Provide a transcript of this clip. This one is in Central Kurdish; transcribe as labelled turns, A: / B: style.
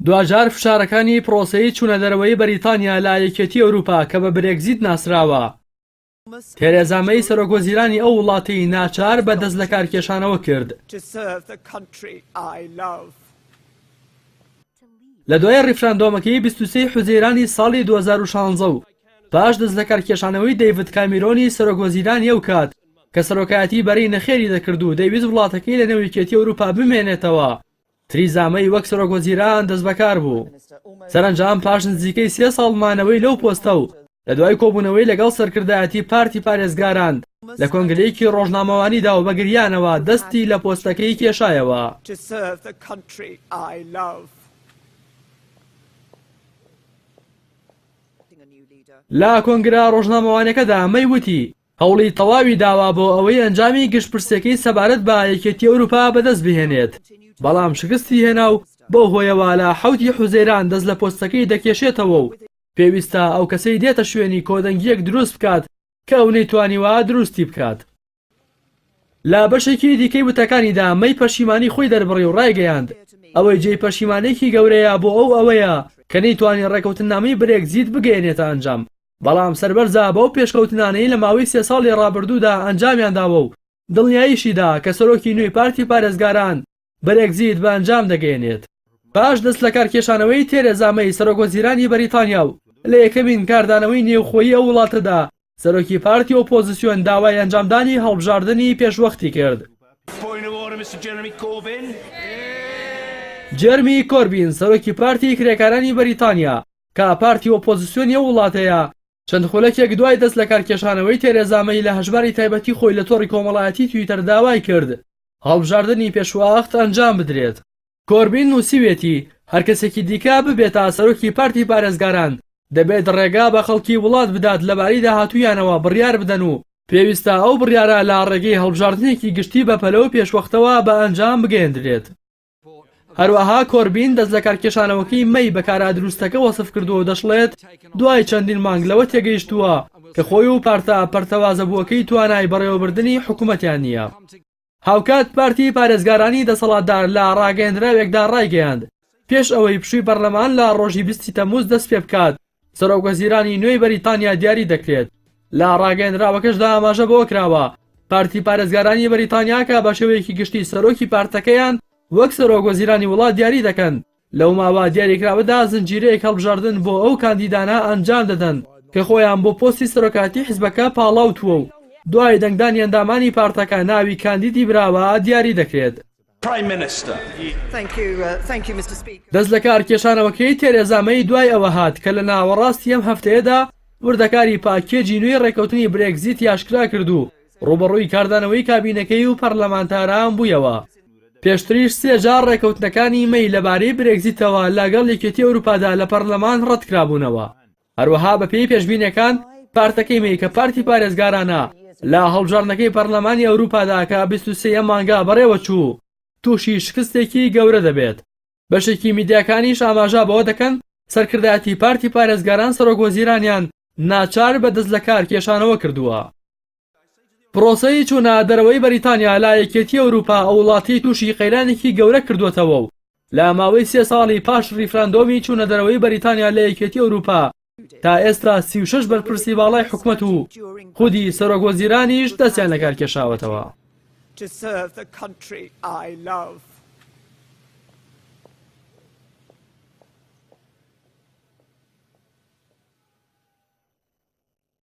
A: دوجار فشارەکانی پرۆسەی چوونەدەرەوەی بەریتانیا لە یەکێتی ئەوروپا کە بە برێکزیت ناسراوە، تێرێزا مەی سەرۆکوەزیرانی ئەو وڵاتی ناچار بەدەست لە کارکێشانەوە کرد. لە دوای ڕیفراندۆمەکەی 23 حوزەیرانی ساڵی 2016 و پاش دەست لە کارکێشانەوەی دەیڤد کامیرۆنی سەرۆکوەزیرانی ئەو کات کە سەرۆکایەتی بەرەی نەخێری دەکرد و دەیویست وڵاتەکەی لە نێو یەکێتی ئەوروپا بمێنێتەوە، تریزا مەی وەک سەرۆکوەزیران دەست بەکار بوو. سەرنجام پاش نزیکەی 3 ساڵ مانەوەی لەو پۆستە و لە دوای کۆبوونەوەی لەگەڵ سەرکردایەتی پارتی پارێزگاران لە کۆنگرەیەکی ڕۆژنامەوانیدا و بەگریانەوە دەستی لە پۆستەکەی کێشایەوە. لا کۆنگرا ڕۆژنامەوانەکەدا مەی وتی هەوڵی تەواوی داوا بۆ ئەوەی ئەنجامی گشتپرسەکەی سەبارەت بە یەکێتی ئەوروپا بەدەست بهێنێت، بەڵام شکستی هێنا و بۆ هۆیەوە لە 7 حوزەیران دەست لە پۆستەکەی دەکێشێتەوە و پێویستە ئەو کەسەی دێتە شوێنی کۆدەنگیەک دروست بکات کە ئەو نەیتوانیوە دروستی بکات. لە بەشێکی دیکەی وتەکانیدا مەی پەشیمانی خۆی دەربڕی و ڕایگەیاند ئەوەی جێی پەشیمانێکی گەورەیە بۆ ئەوەیە کە نەیتوانی ڕێکەوتنامەی برێکزیت بگەێنێتە ئەنجام، بەڵام سەربەرزا بەو پێشکەوتنانەی لە ماوەی 3 ساڵی ڕابردوودا ئەنجامیانداوە و دڵنیاییشیدا کە سەرۆکی نوێی پارتی پارێزگاران برێکزیت بە ئەنجام دەگەێنێت. پاش دەست لە کارکێشانەوەی تێرێزا مەی سەرۆکوەزیرانی بەریتانیا و لە یەکەمین کاردانەوەی نێوخۆیی ئەو وڵاتەدا سەرۆکی پارتی ئۆپۆزیسیۆن داوای ئەنجامدانی هەڵبژاردننی پێشوەختی کرد. جێرمی کۆربین سەرۆکی پارتی کرێکارانی بەریتانیا کە پارتی ئۆپۆزیسیۆنی ئەو وڵاتەیە چەند خولەکێک دوای دەست لە کارکێشانەوەی تێرێزا مەی لە هەژباری تایبەتی خۆی لە تۆڕی کۆمەڵایەتی تویتەر داوای کرد هەڵبژاردننی پێشوەخت ئەنجام بدرێت. کۆربین نووسیوێتی هەر کەسێکی دیکە ببێتە سەرۆکی پارتی پارێزگاران دەبێت ڕێگا بە خەڵکی وڵات بدات لەبارەی داهاتوویانەوە بڕیار بدەن و پێویستە ئەو بڕیارە لە ڕێگەی هەڵبژاردنێکی گشتی بە پەلەو پێشوەختەوە بە ئەنجام بگەێنرێت. هەروەها کۆربین دەست لە کارکێشانەوەکەی مەی بە کارا دروستەکە وەسف کردو و دەشڵێت دوای چەندین مانگ لەوە تێگەیشتووە کە خۆی و پارتە پەرتەوازەبووەکەی توانای بەڕێوەبردننی حکوومەتیان نییە. هاوکات پارتی پارێزگارانی دەسەڵاتدار لە ڕاگەیەندراوێکدا ڕایگەیاند پێش ئەوەی پشووی پەرلەمان لە ڕۆژی 20 تەمووز دەست پێ بکات سەرۆکوەزیرانی نوێی بەریتانیا دیاری دەکرێت. لە ڕاگەیەندراوەکەشدا ئاماژە بۆ کراوە پارتی پارێزگارانی بەریتانیا کە بە شێوەیەکی گشتی سەرۆکی پارتەکەیان وەک سەرۆکوەزیرانی وڵات دیاری دەکەن لەو ماوە دیاریکراوەدا زنجیرەیەک هەڵبژاردن بۆ ئەو کاندیدانە ئەنجام دەدەن کە خۆیان بۆ پۆستی سەرۆکاتی حیزبەکە پاڵاوتووە و دوای دەنگدانی ئەندامانی پارتەکە ناوی کاندیدی براوە دیاری دەکرێت. دەست لە کارکێشانەوەکەی تێرێزا مەی دوای ئەوە هات کە لە ناوەڕاستی ئەم هەفتەیەدا وردەکاری پاکێجی نوێی ڕێکەوتنی برێکزیت یاشکرا کردو ڕوبەڕووی کاردانەوەی کابینەکەی و پەرلەمانتاران بوویەوە. پێشتریش 3 جار ڕێکەوتنەکانی مەی لەبارەی برێکزیتەوە لەگەڵ یەکێتی ئەوروپادا لە پەرلەمان ڕەتکرابوونەوە. هەروەها بەپێی پێشبینیەکان پارتەکەی مەی کە پارتی پارێزگارانە لە هەڵبژاردنەکەی پەرلەمانی ئەوروپادا کە 23 مانگا بەڕێوە چوو تووشی شکستێکی گەورە دەبێت. بەشێکی میدیاکانیش ئاماژە بەوە دەکەن سەرکردایەتی پارتی پارێزگاران سەرۆکوەزیرانیان ناچار بەدەست لە کار کێشانەوە کردووە. پرۆسەی چوونە دەرەوەی بەریتانیا لە یەکێتی ئەوروپا ئەو وڵاتی تووشی قەیرانێکی گەورە کردوێتەوە و لە ماوەی 3 ساڵی پاش ریفراندۆمی چوونە دەرەوەی بەریتانیا لە یەکێتی ئەوروپا تا ئێستا 36 بەرپرسی باڵای حکوومەت و خودی سەرۆکوەزیرانیش دەستیان لە کار کێشاوەتەوە.